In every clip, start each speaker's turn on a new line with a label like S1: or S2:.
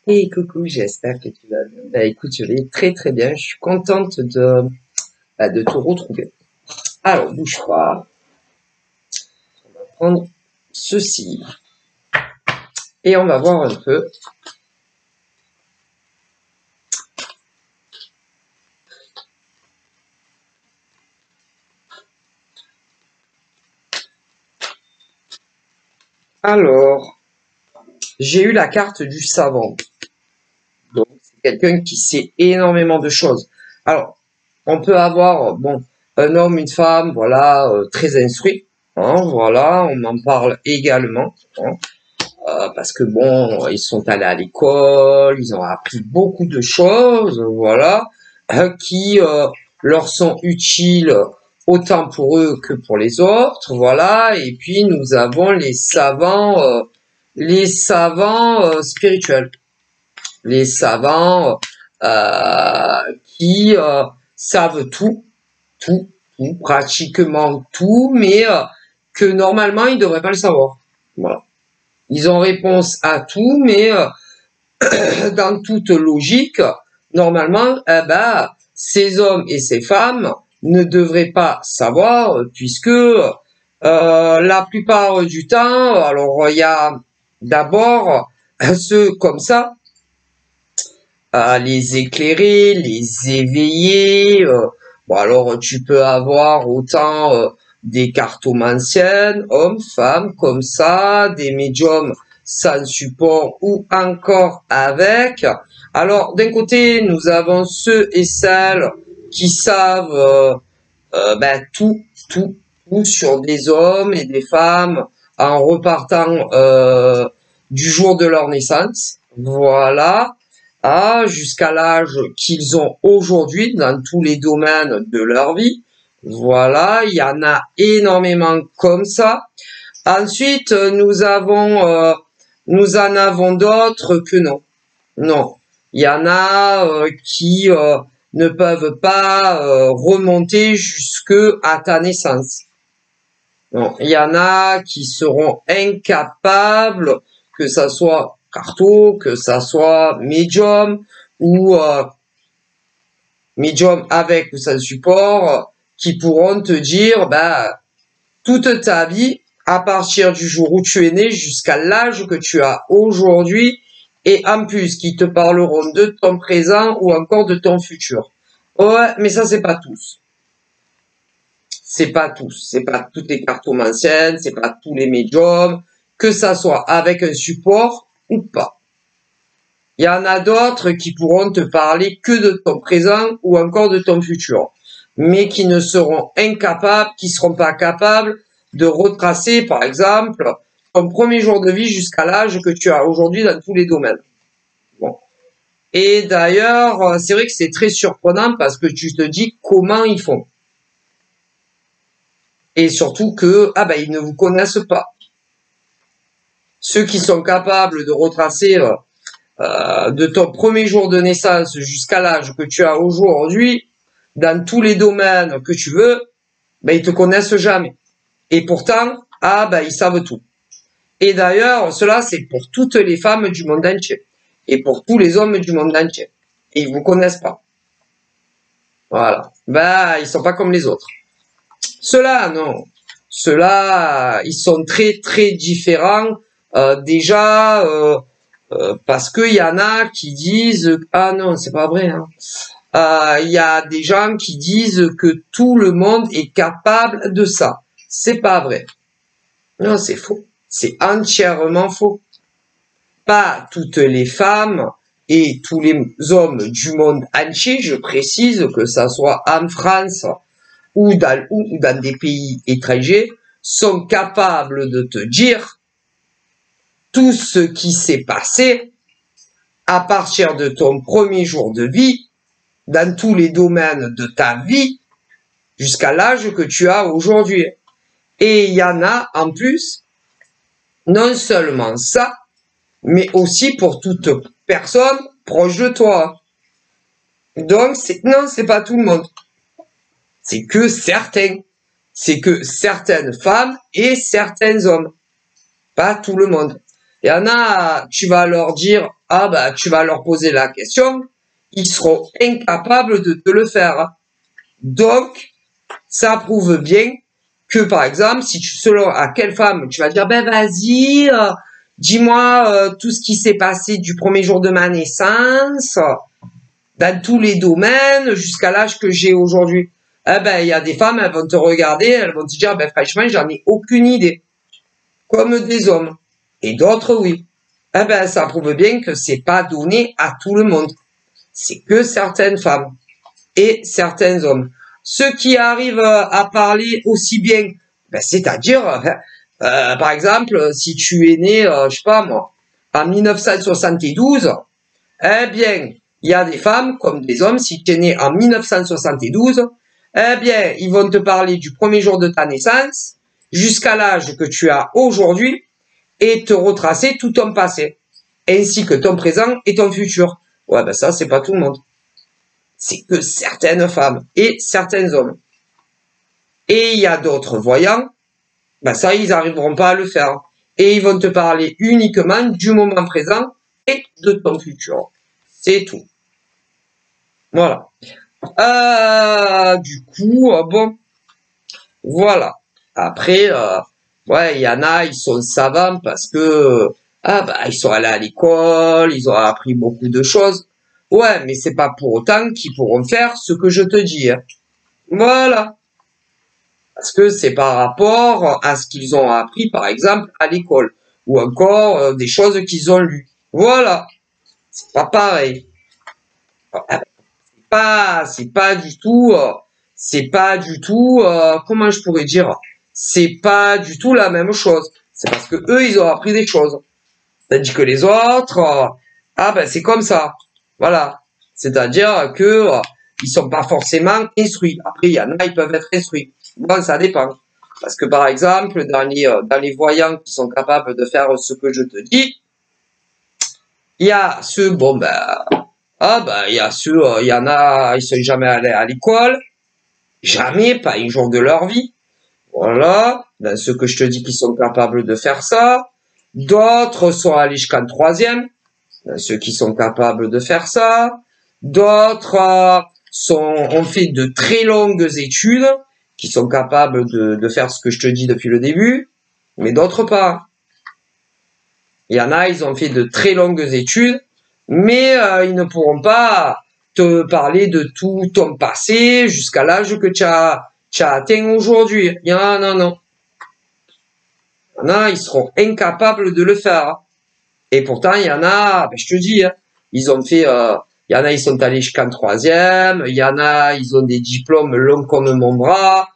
S1: Et coucou, j'espère que tu vas bien. Bah, écoute, je vais très très bien. Je suis contente de te retrouver. Alors, bouge pas. On va prendre ceci et on va voir un peu. Alors, j'ai eu la carte du savant. Donc, c'est quelqu'un qui sait énormément de choses. Alors, on peut avoir, bon, un homme, une femme, voilà, très instruit. Hein, voilà, on en parle également. Hein. Parce que bon, ils sont allés à l'école, ils ont appris beaucoup de choses, voilà, qui leur sont utiles autant pour eux que pour les autres, voilà. Et puis nous avons les savants spirituels, les savants qui savent tout, tout, pratiquement tout, mais que normalement ils devraient pas le savoir. Voilà. Ils ont réponse à tout, mais dans toute logique, normalement, ces hommes et ces femmes ne devraient pas savoir, puisque la plupart du temps, alors il y a d'abord ceux comme ça, les éclairés, les éveillés. Bon alors tu peux avoir autant des cartomanciennes, hommes, femmes, comme ça, des médiums sans support ou encore avec. Alors d'un côté, nous avons ceux et celles qui savent tout, tout, tout sur des hommes et des femmes en repartant du jour de leur naissance. Voilà jusqu'à l'âge qu'ils ont aujourd'hui dans tous les domaines de leur vie. Voilà, il y en a énormément comme ça. Ensuite, nous en avons d'autres que non. Non, il y en a qui ne peuvent pas remonter jusque à ta naissance. Non, il y en a qui seront incapables, que ça soit carto, que ça soit médium ou médium avec ou sans support, qui pourront te dire toute ta vie, à partir du jour où tu es né jusqu'à l'âge que tu as aujourd'hui, et en plus qui te parleront de ton présent ou encore de ton futur. Ouais, mais ça c'est pas tous. C'est pas tous. C'est pas toutes les cartomanciennes, c'est pas tous les médiums, que ça soit avec un support ou pas. Il y en a d'autres qui pourront te parler que de ton présent ou encore de ton futur, mais qui ne seront incapables, qui seront pas capables de retracer, par exemple, ton premier jour de vie jusqu'à l'âge que tu as aujourd'hui dans tous les domaines. Bon. Et d'ailleurs, c'est vrai que c'est très surprenant parce que tu te dis comment ils font. Et surtout que, ils ne vous connaissent pas. Ceux qui sont capables de retracer de ton premier jour de naissance jusqu'à l'âge que tu as aujourd'hui, dans tous les domaines que tu veux, ils te connaissent jamais. Et pourtant, ils savent tout. Et d'ailleurs, cela, c'est pour toutes les femmes du monde entier. Et pour tous les hommes du monde entier. Et ils vous connaissent pas. Voilà. Ils sont pas comme les autres. Ceux-là, non. Ceux-là, ils sont très, très différents. Déjà, parce qu'il y en a qui disent ah non, c'est pas vrai. Il y a des gens qui disent que tout le monde est capable de ça. C'est pas vrai. Non, c'est faux. C'est entièrement faux. Pas toutes les femmes et tous les hommes du monde entier, je précise, que ça soit en France ou dans des pays étrangers, sont capables de te dire tout ce qui s'est passé à partir de ton premier jour de vie, dans tous les domaines de ta vie, jusqu'à l'âge que tu as aujourd'hui. Et il y en a en plus, non seulement ça, mais aussi pour toute personne proche de toi. Donc, non, c'est pas tout le monde. C'est que certains. C'est que certaines femmes et certains hommes. Pas tout le monde. Il y en a, tu vas leur dire, ah bah, tu vas leur poser la question, ils seront incapables de te le faire. Donc, ça prouve bien que, par exemple, si tu, selon à quelle femme, tu vas dire, ben vas-y, dis-moi tout ce qui s'est passé du premier jour de ma naissance, dans tous les domaines, jusqu'à l'âge que j'ai aujourd'hui. Eh ben, il y a des femmes, elles vont te regarder, elles vont te dire, ben franchement, j'en ai aucune idée. Comme des hommes. Et d'autres, oui. Eh ben, ça prouve bien que c'est pas donné à tout le monde. C'est que certaines femmes et certains hommes. Ceux qui arrivent à parler aussi bien, ben, c'est-à-dire, par exemple, si tu es né, je sais pas moi, en 1972, eh bien, il y a des femmes comme des hommes, si tu es né en 1972, eh bien, ils vont te parler du premier jour de ta naissance jusqu'à l'âge que tu as aujourd'hui et te retracer tout ton passé, ainsi que ton présent et ton futur. Ouais, ben ça, c'est pas tout le monde. C'est que certaines femmes et certains hommes. Et il y a d'autres voyants, ben ça, ils n'arriveront pas à le faire. Et ils vont te parler uniquement du moment présent et de ton futur. C'est tout. Voilà. Du coup, bon, voilà. Après, ouais, il y en a, ils sont savants parce que ils sont allés à l'école, ils ont appris beaucoup de choses. Ouais, mais c'est pas pour autant qu'ils pourront faire ce que je te dis. Hein. Voilà. Parce que c'est par rapport à ce qu'ils ont appris, par exemple, à l'école. Ou encore des choses qu'ils ont lues. Voilà. C'est pas pareil. C'est pas du tout, comment je pourrais dire, c'est pas du tout la même chose. C'est parce que eux, ils ont appris des choses. Tandis que les autres, c'est comme ça. Voilà. C'est-à-dire que, ils sont pas forcément instruits. Après, il y en a, ils peuvent être instruits. Bon, ça dépend. Parce que, par exemple, dans les voyants qui sont capables de faire ce que je te dis, il y a ceux, il y a ceux, il y en a, ils sont jamais allés à l'école. Jamais, pas un jour de leur vie. Voilà. Dans ceux que je te dis qui sont capables de faire ça. D'autres sont allés jusqu'en troisième. Dans ceux qui sont capables de faire ça. D'autres ont fait de très longues études, qui sont capables de faire ce que je te dis depuis le début. Mais d'autres pas. Il y en a, ils ont fait de très longues études, mais ils ne pourront pas te parler de tout ton passé jusqu'à l'âge que tu as atteint aujourd'hui. Il y en a, non. Il y en a, ils seront incapables de le faire. Et pourtant, il y en a, je te dis, hein, ils ont fait, il y en a, ils sont allés jusqu'en troisième, il y en a, ils ont des diplômes longs comme mon bras,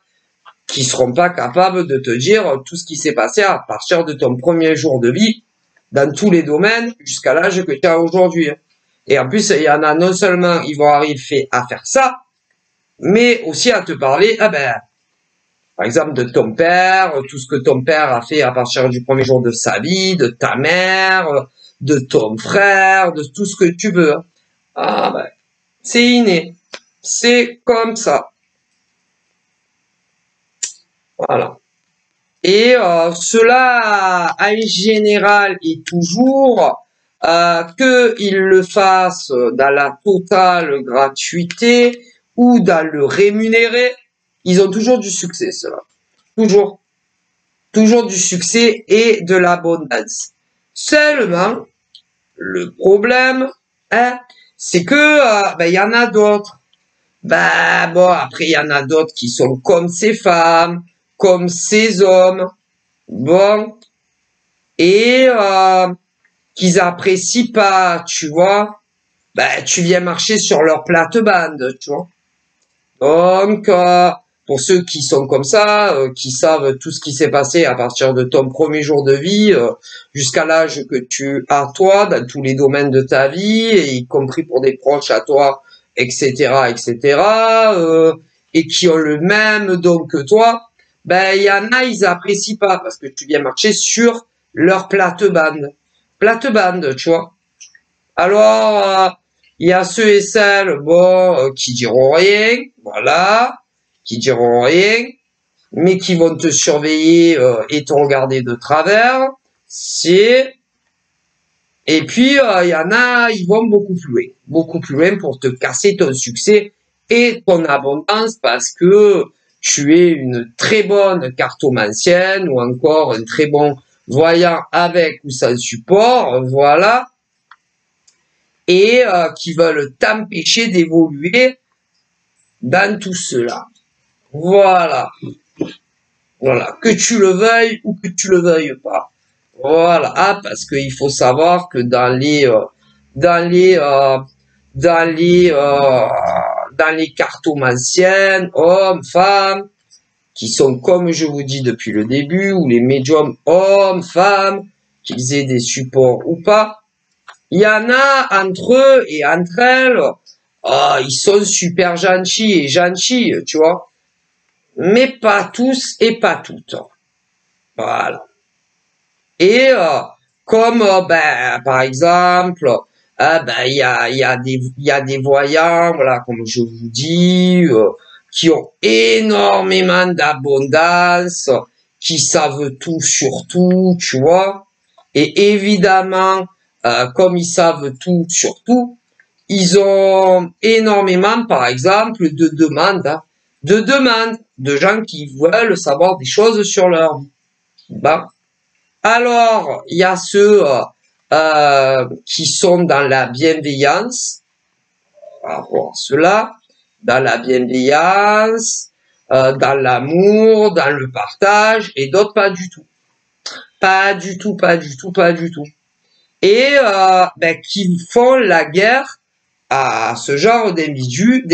S1: qui seront pas capables de te dire tout ce qui s'est passé à partir de ton premier jour de vie, dans tous les domaines, jusqu'à l'âge que tu as aujourd'hui. Et en plus, il y en a non seulement, ils vont arriver à faire ça, mais aussi à te parler, par exemple, de ton père, tout ce que ton père a fait à partir du premier jour de sa vie, de ta mère, de ton frère, de tout ce que tu veux. C'est inné. C'est comme ça. Voilà. Et cela, en général, et toujours, qu'ils le fassent dans la totale gratuité ou dans le rémunéré, ils ont toujours du succès, cela. Toujours. Toujours du succès et de l'abondance. Seulement, le problème, c'est que, y en a d'autres. Après, il y en a d'autres qui sont comme ces femmes, comme ces hommes. Bon. Et, qu'ils apprécient pas, tu vois. Tu viens marcher sur leur plate-bande, tu vois. Donc, pour ceux qui sont comme ça, qui savent tout ce qui s'est passé à partir de ton premier jour de vie, jusqu'à l'âge que tu as toi, dans tous les domaines de ta vie, y compris pour des proches à toi, etc., et qui ont le même don que toi, il y en a, ils apprécient pas, parce que tu viens marcher sur leur plate-bande. Plate-bande, tu vois. Alors, il y a ceux et celles, qui diront rien, voilà, qui diront rien, mais qui vont te surveiller et te regarder de travers. C'est Et puis, il y en a, ils vont beaucoup plus loin pour te casser ton succès et ton abondance parce que tu es une très bonne cartomancienne ou encore un très bon voyant avec ou sans support, voilà, et qui veulent t'empêcher d'évoluer dans tout cela. Voilà. Voilà. Que tu le veuilles ou que tu le veuilles pas. Voilà. Ah, parce qu'il faut savoir que dans les cartomanciennes, hommes, femmes, qui sont comme je vous dis depuis le début, ou les médiums hommes, femmes, qu'ils aient des supports ou pas, il y en a entre eux et entre elles, ils sont super gentils et gentils, tu vois, mais pas tous et pas toutes. Voilà. Et comme par exemple, il y a des voyants, voilà, comme je vous dis, qui ont énormément d'abondance, qui savent tout sur tout, tu vois. Et évidemment, comme ils savent tout sur tout, ils ont énormément, par exemple, de demandes de gens qui veulent savoir des choses sur leur vie. Bon. Alors, il y a ceux qui sont dans la bienveillance, par rapport à cela, dans la bienveillance, dans l'amour, dans le partage, et d'autres pas du tout. Pas du tout, pas du tout, pas du tout. Et qui font la guerre à ce genre d'individus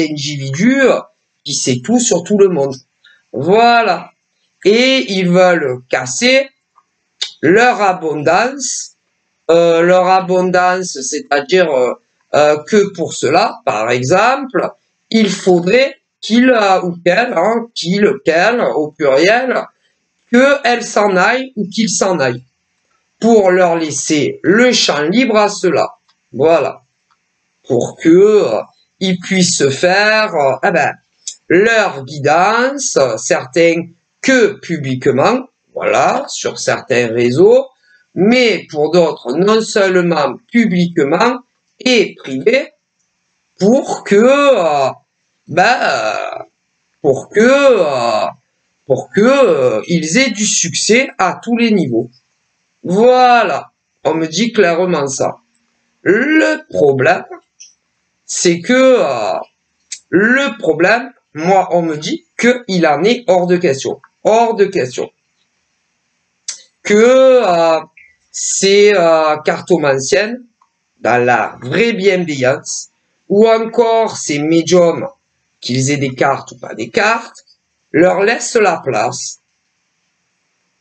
S1: qui sait tout sur tout le monde. Voilà. Et ils veulent casser leur abondance, c'est-à-dire que pour cela, par exemple, il faudrait qu'il ou qu'elle, qu'elle au pluriel, qu'elle s'en aille ou qu'il s'en aille, pour leur laisser le champ libre à cela. Voilà. Pour que ils puissent faire leur guidance, certains que publiquement, voilà, sur certains réseaux, mais pour d'autres non seulement publiquement et privé, pour que ils aient du succès à tous les niveaux. Voilà, on me dit clairement ça. Le problème, c'est que moi, on me dit qu'il en est hors de question. Hors de question. Que ces cartomanciennes, dans la vraie bienveillance, ou encore ces médiums, qu'ils aient des cartes ou pas des cartes, leur laissent la place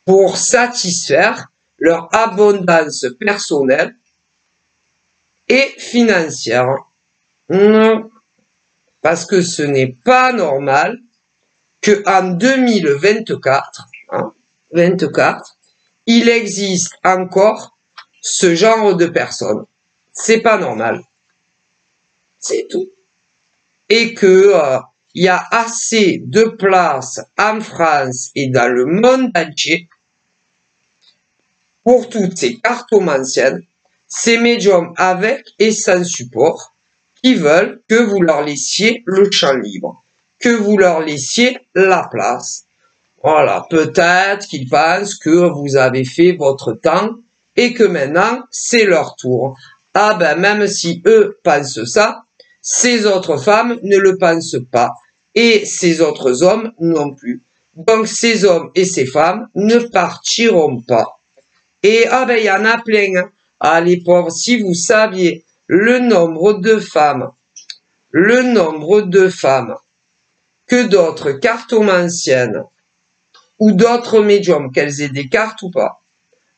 S1: pour satisfaire leur abondance personnelle et financière. Non. Parce que ce n'est pas normal que en 2024, 24, il existe encore ce genre de personnes. C'est pas normal. C'est tout. Et que il y a assez de place en France et dans le monde entier pour toutes ces cartomanciennes, ces médiums avec et sans support, qui veulent que vous leur laissiez le champ libre, que vous leur laissiez la place. Voilà, peut-être qu'ils pensent que vous avez fait votre temps et que maintenant, c'est leur tour. Ah ben, même si eux pensent ça, ces autres femmes ne le pensent pas et ces autres hommes non plus. Donc, ces hommes et ces femmes ne partiront pas. Et ah ben, il y en a plein. Hein. Ah, les pauvres, si vous saviez le nombre de femmes que d'autres cartomanciennes ou d'autres médiums, qu'elles aient des cartes ou pas,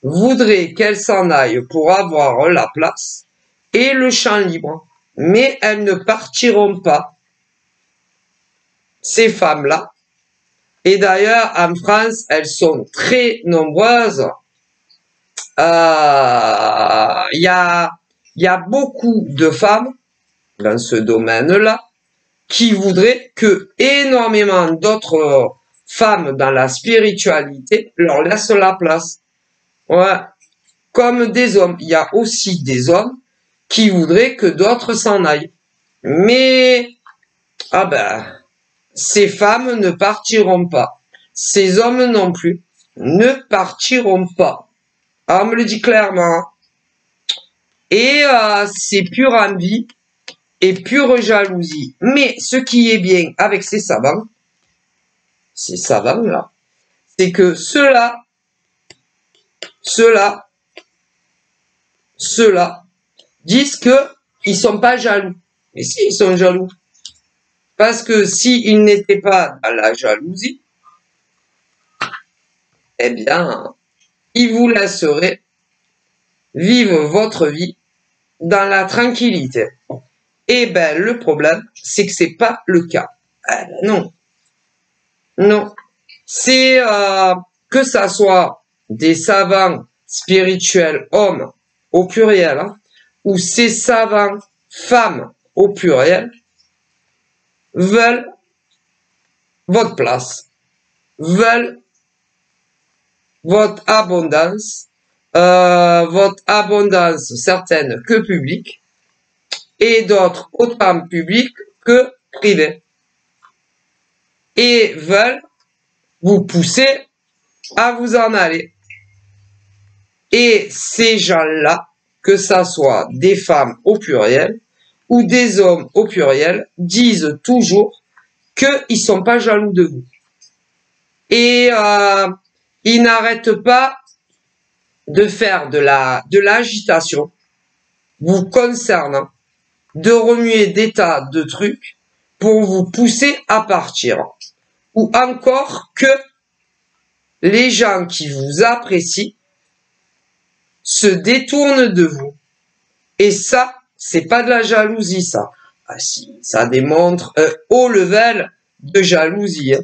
S1: voudraient qu'elles s'en aillent pour avoir la place et le champ libre. Mais elles ne partiront pas. Ces femmes-là. Et d'ailleurs, en France, elles sont très nombreuses. Il y a beaucoup de femmes dans ce domaine-là qui voudraient que énormément d'autres femmes dans la spiritualité leur laissent la place. Ouais. comme des hommes. Il y a aussi des hommes qui voudraient que d'autres s'en aillent. Mais, ah ben, ces femmes ne partiront pas. Ces hommes non plus ne partiront pas. Ah, on me le dit clairement. Et c'est pure envie et pure jalousie. Mais ce qui est bien avec ces savants là, c'est que ceux-là disent que ils sont pas jaloux. Mais si, ils sont jaloux. Parce que s'ils n'étaient pas dans la jalousie, eh bien, ils vous laisseraient vivre votre vie dans la tranquillité. Eh ben, le problème, c'est que c'est pas le cas. Eh ben, non. Non. C'est que ça soit des savants spirituels hommes au pluriel, hein, ou ces savants femmes au pluriel, veulent votre place, veulent votre abondance certaine que publique, et d'autres autant publiques que privées, et veulent vous pousser à vous en aller. Et ces gens-là, que ça soit des femmes au pluriel ou des hommes au pluriel, disent toujours qu'ils sont pas jaloux de vous. Et ils n'arrêtent pas de faire de l'agitation vous concernant, de remuer des tas de trucs pour vous pousser à partir. Ou encore que les gens qui vous apprécient se détournent de vous. Et ça, c'est pas de la jalousie, ça. Ah si, ça démontre un haut level de jalousie. Hein.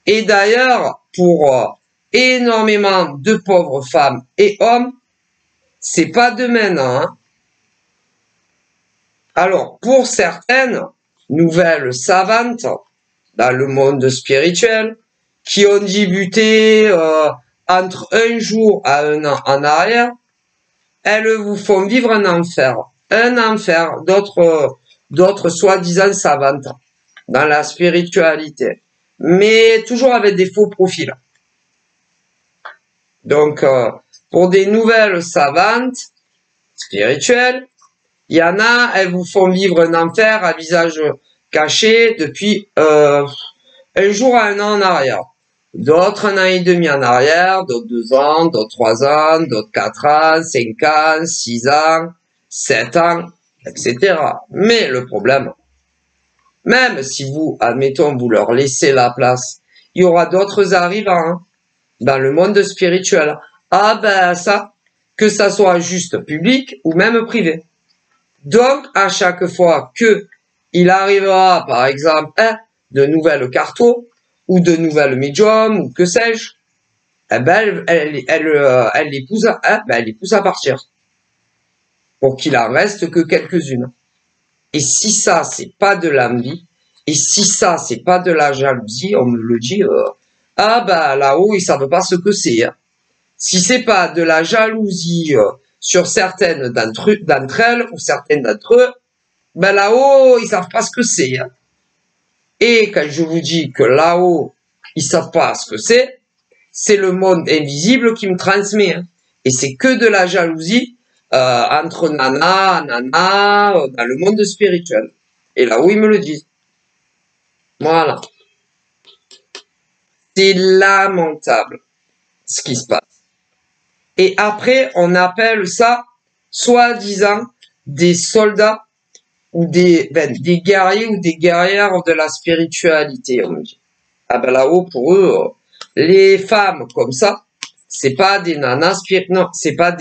S1: Et d'ailleurs, pour énormément de pauvres femmes et hommes, c'est pas de maintenant. Hein. Alors, pour certaines nouvelles savantes dans le monde spirituel, qui ont débuté entre un jour à un an en arrière, elles vous font vivre un enfer d'autres soi-disant savantes dans la spiritualité, mais toujours avec des faux profils. Donc, pour des nouvelles savantes spirituelles, il y en a, elles vous font vivre un enfer à visage caché depuis un jour à un an en arrière. D'autres 1 an et demi en arrière, d'autres 2 ans, d'autres 3 ans, d'autres 4 ans, 5 ans, 6 ans, 7 ans, etc. Mais le problème, même si vous, admettons, vous leur laissez la place, il y aura d'autres arrivants hein, dans le monde spirituel. Ah ben ça, que ça soit juste public ou même privé. Donc, à chaque fois que il arrivera, par exemple, de nouvelles cartos, ou de nouvelles médiums, ou que sais-je, eh ben, elle les pousse à partir. Pour qu'il en reste que quelques-unes. Et si ça, c'est pas de l'envie, et si ça, c'est pas de la jalousie, on me le dit, ah bah là-haut, ils savent pas ce que c'est. Hein. Si c'est pas de la jalousie sur certaines d'entre elles, ou certaines d'entre eux, ben là-haut, ils savent pas ce que c'est. Hein. Et quand je vous dis que là-haut, ils savent pas ce que c'est le monde invisible qui me transmet. Hein. Et c'est que de la jalousie entre nana, dans le monde spirituel. Et là-haut, ils me le disent. Voilà. C'est lamentable ce qui se passe. Et après, on appelle ça, soi-disant, des soldats ou des guerriers ou des guerrières de la spiritualité, on me dit. Ah ben là-haut, pour eux, les femmes comme ça, c'est pas des nanas non, c'est pas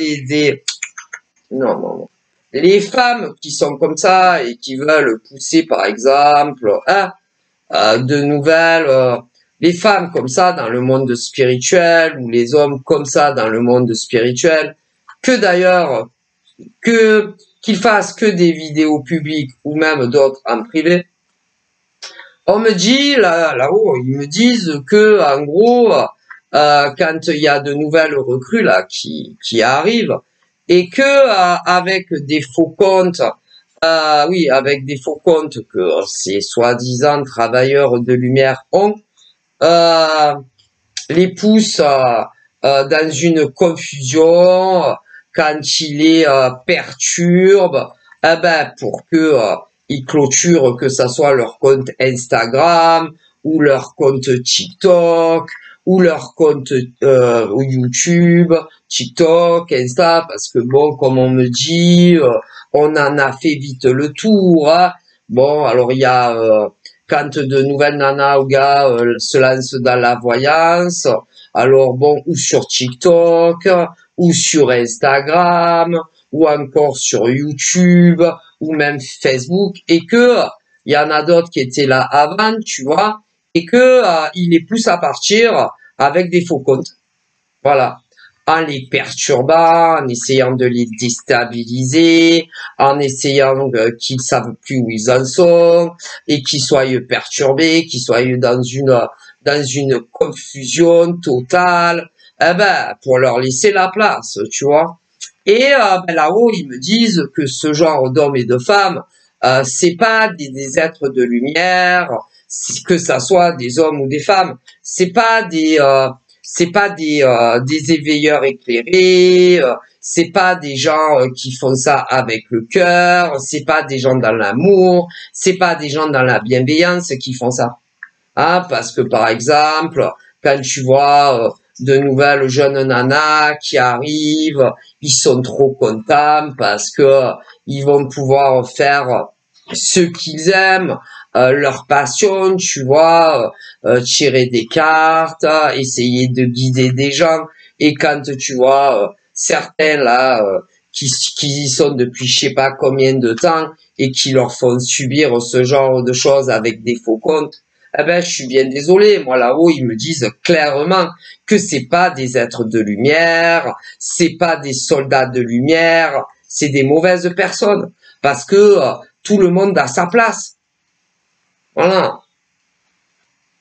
S1: non. Les femmes qui sont comme ça et qui veulent pousser, par exemple, de nouvelles, les femmes comme ça dans le monde spirituel ou les hommes comme ça dans le monde spirituel, que d'ailleurs, qu'ils fassent que des vidéos publiques ou même d'autres en privé. On me dit, là-haut, ils me disent que, en gros, quand il y a de nouvelles recrues, là, qui arrivent, et que avec des faux comptes, oui, avec des faux comptes que ces soi-disant travailleurs de lumière ont, les pousse dans une confusion quand il les perturbe, eh ben pour que ils clôturent, que ça soit leur compte Instagram ou leur compte TikTok ou leur compte YouTube, TikTok, Insta, parce que bon, comme on me dit, on en a fait vite le tour. Hein. Bon, alors il y a quand de nouvelles nanas ou gars se lancent dans la voyance, alors bon, ou sur TikTok, ou sur Instagram, ou encore sur YouTube, ou même Facebook, et que il y en a d'autres qui étaient là avant, tu vois, et que il est plus à partir avec des faux comptes. Voilà. En les perturbant, en essayant de les déstabiliser, en essayant qu'ils savent plus où ils en sont, et qu'ils soient perturbés, qu'ils soient dans une confusion totale, eh ben, pour leur laisser la place, tu vois. Et ben, là-haut, ils me disent que ce genre d'hommes et de femmes, c'est pas des êtres de lumière, que ça soit des hommes ou des femmes, c'est pas des éveilleurs éclairés, c'est pas des gens qui font ça avec le cœur, c'est pas des gens dans l'amour, c'est pas des gens dans la bienveillance qui font ça. Hein, parce que par exemple, quand tu vois de nouvelles jeunes nanas qui arrivent, ils sont trop contents parce que ils vont pouvoir faire ce qu'ils aiment, leur passion, tu vois, tirer des cartes, essayer de guider des gens. Et quand tu vois certains là qui y sont depuis je sais pas combien de temps et qui leur font subir ce genre de choses avec des faux comptes, eh ben, je suis bien désolé. Moi, là-haut, ils me disent clairement que c'est pas des êtres de lumière, c'est pas des soldats de lumière, c'est des mauvaises personnes. Parce que tout le monde a sa place. Voilà.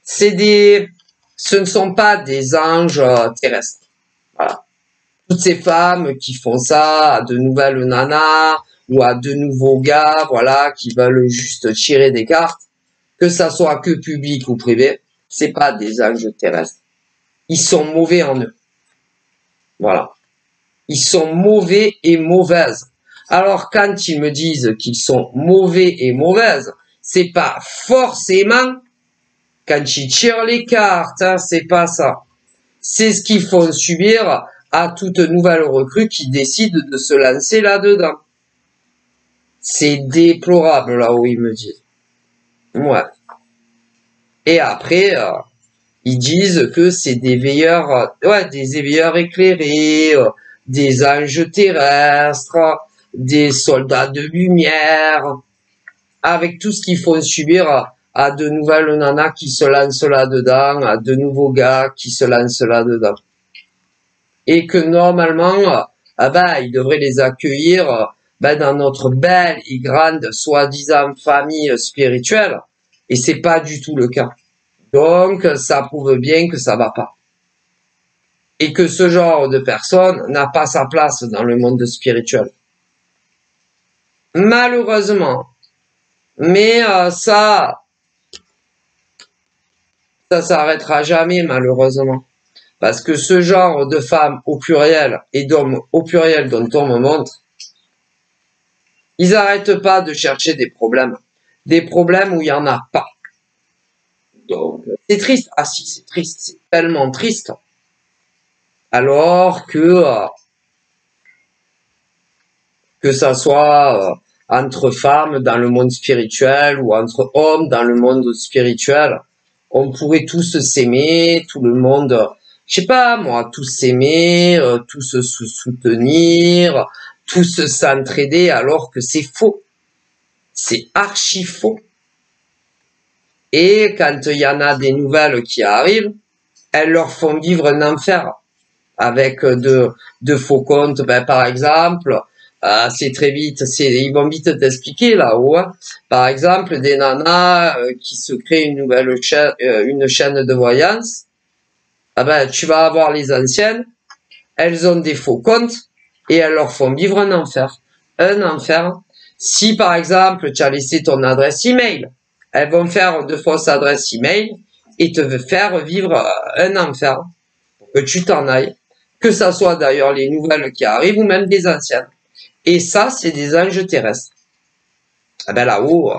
S1: Ce ne sont pas des anges terrestres. Voilà. Toutes ces femmes qui font ça à de nouvelles nanas ou à de nouveaux gars, voilà, qui veulent juste tirer des cartes, que ça soit que public ou privé, c'est pas des anges terrestres. Ils sont mauvais en eux. Voilà. Ils sont mauvais et mauvaises. Alors quand ils me disent qu'ils sont mauvais et mauvaises, c'est pas forcément quand ils tirent les cartes, hein, c'est pas ça. C'est ce qu'ils font subir à toute nouvelle recrue qui décide de se lancer là-dedans. C'est déplorable là où ils me disent. Ouais. Et après, ils disent que c'est des veilleurs, des éveilleurs éclairés, des anges terrestres, des soldats de lumière, avec tout ce qu'ils font subir à de nouvelles nanas qui se lancent là-dedans, à de nouveaux gars qui se lancent là-dedans. Et que normalement, ils devraient les accueillir dans notre belle et grande soi-disant famille spirituelle. Et c'est pas du tout le cas. Donc, ça prouve bien que ça va pas. Et que ce genre de personne n'a pas sa place dans le monde spirituel. Malheureusement. Mais ça s'arrêtera jamais, malheureusement. Parce que ce genre de femmes au pluriel et d'hommes au pluriel dont on me montre, ils n'arrêtent pas de chercher des problèmes. Des problèmes où il n'y en a pas. Donc, c'est triste. Ah si, c'est triste. C'est tellement triste. Alors que ça soit entre femmes dans le monde spirituel ou entre hommes dans le monde spirituel, on pourrait tous s'aimer, tout le monde, je sais pas moi, tous s'aimer, tous se soutenir, tous s'entraider, alors que c'est faux. C'est archi faux. Et quand il y en a des nouvelles qui arrivent, elles leur font vivre un enfer avec de faux comptes, par exemple. C'est très vite, ils vont vite t'expliquer là-haut. Hein. Par exemple, des nanas qui se créent une nouvelle une chaîne de voyance. Tu vas avoir les anciennes, elles ont des faux comptes, et elles leur font vivre un enfer. Un enfer. Si par exemple tu as laissé ton adresse email, elles vont faire de fausses adresses email et te faire vivre un enfer pour que tu t'en ailles. Que ça soit d'ailleurs les nouvelles qui arrivent ou même des anciennes. Et ça, c'est des anges terrestres. Ah ben là-haut,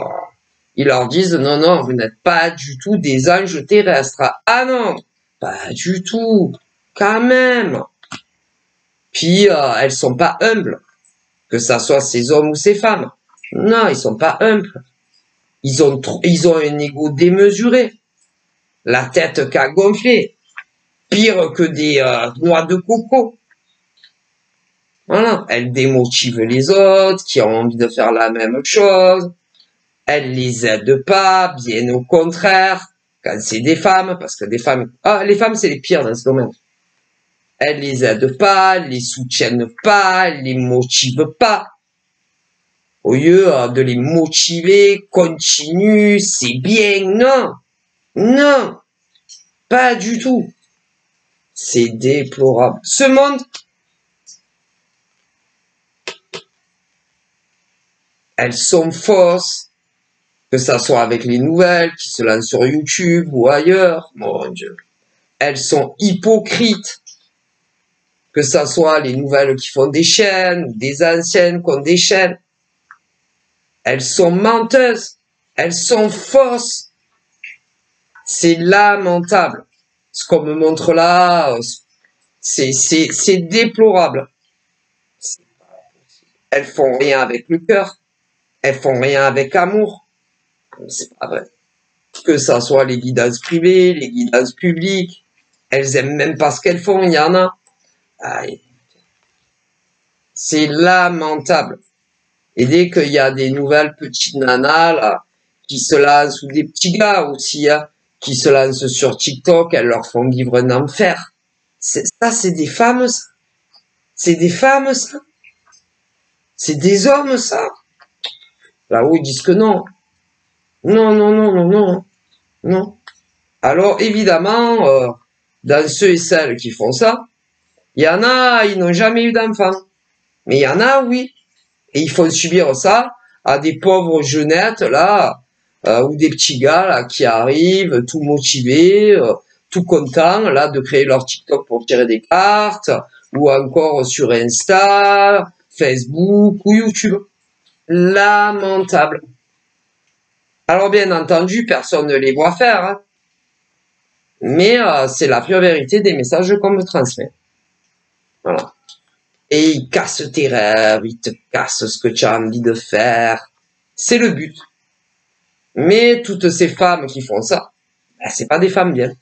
S1: ils leur disent non, non, vous n'êtes pas du tout des anges terrestres. Ah non, pas du tout, quand même. Puis elles sont pas humbles, que ça soit ces hommes ou ces femmes. Non, ils sont pas humbles. Ils ont un ego démesuré, la tête qu'a gonflé, pire que des noix de coco. Voilà, elles démotivent les autres qui ont envie de faire la même chose. Elles les aident pas, bien au contraire, quand c'est des femmes, parce que des femmes, les femmes c'est les pires dans ce domaine. Elles les aident pas, elles les soutiennent pas, elles les motivent pas. Au lieu de les motiver, continue, c'est bien, non, non, pas du tout. C'est déplorable. Ce monde, elles sont fausses, que ça soit avec les nouvelles qui se lancent sur YouTube ou ailleurs, mon Dieu. Elles sont hypocrites, que ça soit les nouvelles qui font des chaînes ou des anciennes qui ont des chaînes. Elles sont menteuses, elles sont fausses. C'est lamentable. Ce qu'on me montre là, c'est déplorable. Elles font rien avec le cœur, elles font rien avec amour. C'est pas vrai. Que ça soit les guidances privées, les guidances publiques, elles aiment même pas ce qu'elles font, il y en a. C'est lamentable. Et dès qu'il y a des nouvelles petites nanas là, qui se lancent, ou des petits gars aussi, qui se lancent sur TikTok, elles leur font vivre un enfer. Ça, c'est des femmes, ça. C'est des femmes, ça. C'est des hommes, ça. Là-haut, ils disent que non. Non, non, non, non, non. Non. Alors, évidemment, dans ceux et celles qui font ça, il y en a, ils n'ont jamais eu d'enfant. Mais il y en a, oui. Et ils font subir ça à des pauvres jeunettes, là, ou des petits gars, là, qui arrivent, tout motivés, tout contents, là, de créer leur TikTok pour tirer des cartes, ou encore sur Insta, Facebook ou YouTube. Lamentable. Alors, bien entendu, personne ne les voit faire, hein. Mais c'est la pure vérité des messages qu'on me transmet. Voilà. Et ils cassent tes rêves, ils te cassent ce que tu as envie de faire. C'est le but. Mais toutes ces femmes qui font ça, ben, c'est pas des femmes bien.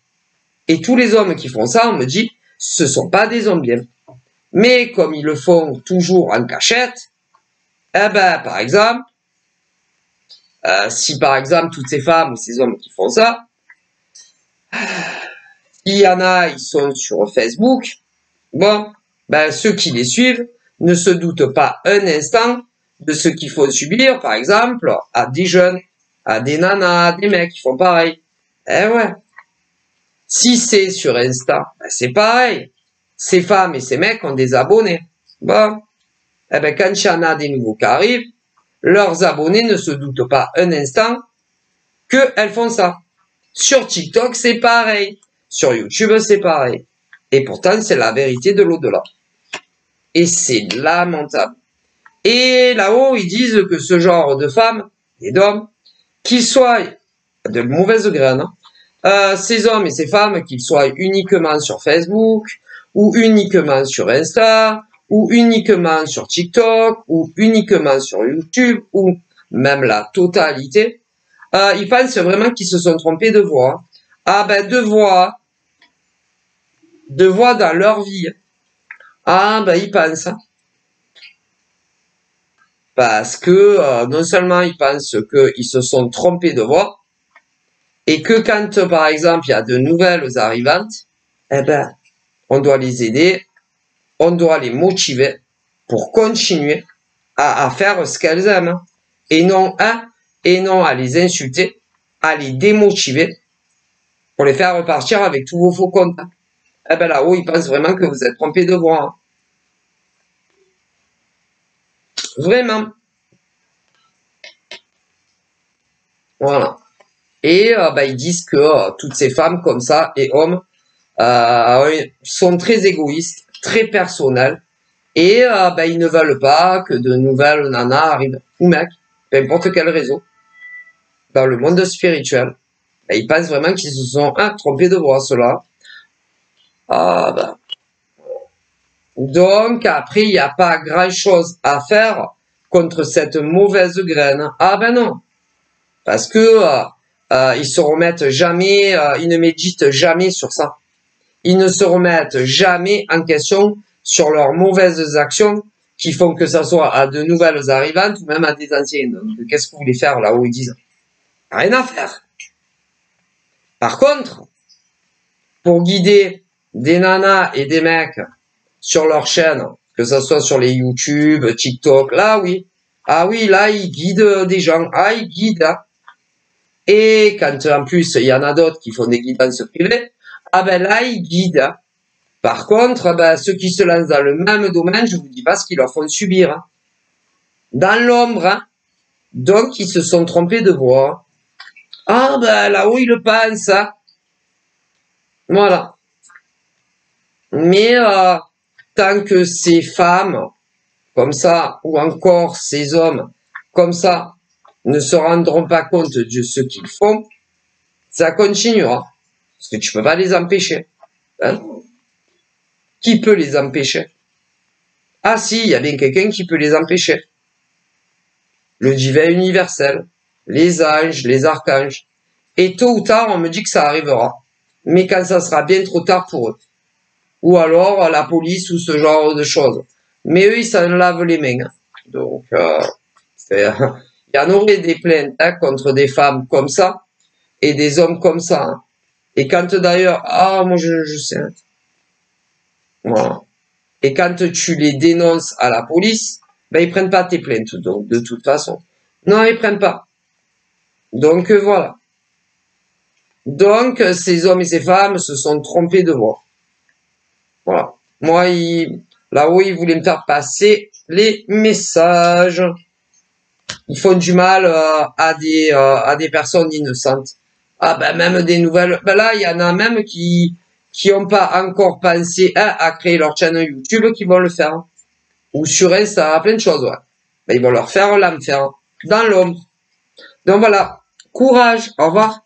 S1: Et tous les hommes qui font ça, on me dit, ce sont pas des hommes bien. Mais comme ils le font toujours en cachette, eh ben, par exemple, si par exemple toutes ces femmes ou ces hommes qui font ça, il y en a, ils sont sur Facebook, bon, ben, ceux qui les suivent ne se doutent pas un instant de ce qu'il faut subir, par exemple, à des jeunes, à des nanas, à des mecs qui font pareil. Eh ouais. Si c'est sur Insta, ben c'est pareil. Ces femmes et ces mecs ont des abonnés. Bon. Eh ben, quand il y en a des nouveaux qui arrivent, leurs abonnés ne se doutent pas un instant qu'elles font ça. Sur TikTok, c'est pareil. Sur YouTube, c'est pareil. Et pourtant, c'est la vérité de l'au-delà. Et c'est lamentable. Et là-haut, ils disent que ce genre de femmes et d'hommes, qu'ils soient de mauvaises graines, ces hommes et ces femmes, qu'ils soient uniquement sur Facebook, ou uniquement sur Insta, ou uniquement sur TikTok, ou uniquement sur YouTube, ou même la totalité, ils pensent vraiment qu'ils se sont trompés de voie. Ah ben, de voie dans leur vie. Ah ben, ils pensent. Parce que non seulement ils pensent qu'ils se sont trompés de voie, et que quand, par exemple, il y a de nouvelles arrivantes, eh ben, on doit les aider, on doit les motiver pour continuer à faire ce qu'elles aiment. Et non à les insulter, à les démotiver, pour les faire repartir avec tous vos faux comptes. Eh ben là-haut, ils pensent vraiment que vous êtes trompés de voie. Vraiment. Voilà. Et ils disent que toutes ces femmes comme ça et hommes sont très égoïstes, très personnels. Et ils ne veulent pas que de nouvelles nanas arrivent. Ou mecs, peu importe quel réseau. Dans le monde spirituel. Ils pensent vraiment qu'ils se sont trompés de voix, ceux-là. Donc, après, il n'y a pas grand-chose à faire contre cette mauvaise graine. Ah ben non. Parce que ils se remettent jamais, ils ne méditent jamais sur ça. Ils ne se remettent jamais en question sur leurs mauvaises actions qui font que ça soit à de nouvelles arrivantes ou même à des anciennes. Donc, qu'est-ce que vous voulez faire là où ils disent? Rien à faire. Par contre, pour guider des nanas et des mecs sur leur chaîne, que ça soit sur les YouTube, TikTok, là oui. Ah oui, là ils guident des gens. Ah, ils guident. Hein. Et quand en plus il y en a d'autres qui font des guidances privées, ah ben là ils guident. Hein. Par contre, ceux qui se lancent dans le même domaine, je vous dis pas ce qu'ils leur font subir. Hein. Dans l'ombre, hein. Donc ils se sont trompés de voix. Ah ben là-haut ils le pensent. Hein. Voilà. Mais tant que ces femmes comme ça, ou encore ces hommes comme ça, ne se rendront pas compte de ce qu'ils font, ça continuera. Parce que tu peux pas les empêcher. Hein? Qui peut les empêcher? Ah si, il y a bien quelqu'un qui peut les empêcher. Le divin universel, les anges, les archanges. Et tôt ou tard, on me dit que ça arrivera. Mais quand ça sera bien trop tard pour eux. Ou alors la police ou ce genre de choses. Mais eux, ils s'en lavent les mains. Donc, il y en aurait des plaintes contre des femmes comme ça et des hommes comme ça. Hein. Et quand d'ailleurs, moi je sais. Voilà. Et quand tu les dénonces à la police, ils prennent pas tes plaintes. Donc, de toute façon. Non, ils prennent pas. Donc, voilà. Donc, ces hommes et ces femmes se sont trompés de voix. Voilà. Moi, là-haut, ils voulaient me faire passer les messages. Ils font du mal à des personnes innocentes. Ah même des nouvelles. Là, il y en a même qui ont pas encore pensé à créer leur chaîne YouTube qui vont le faire. Ou sur Insta, plein de choses, ouais. Ils vont leur faire l'enfer dans l'ombre. Donc voilà. Courage. Au revoir.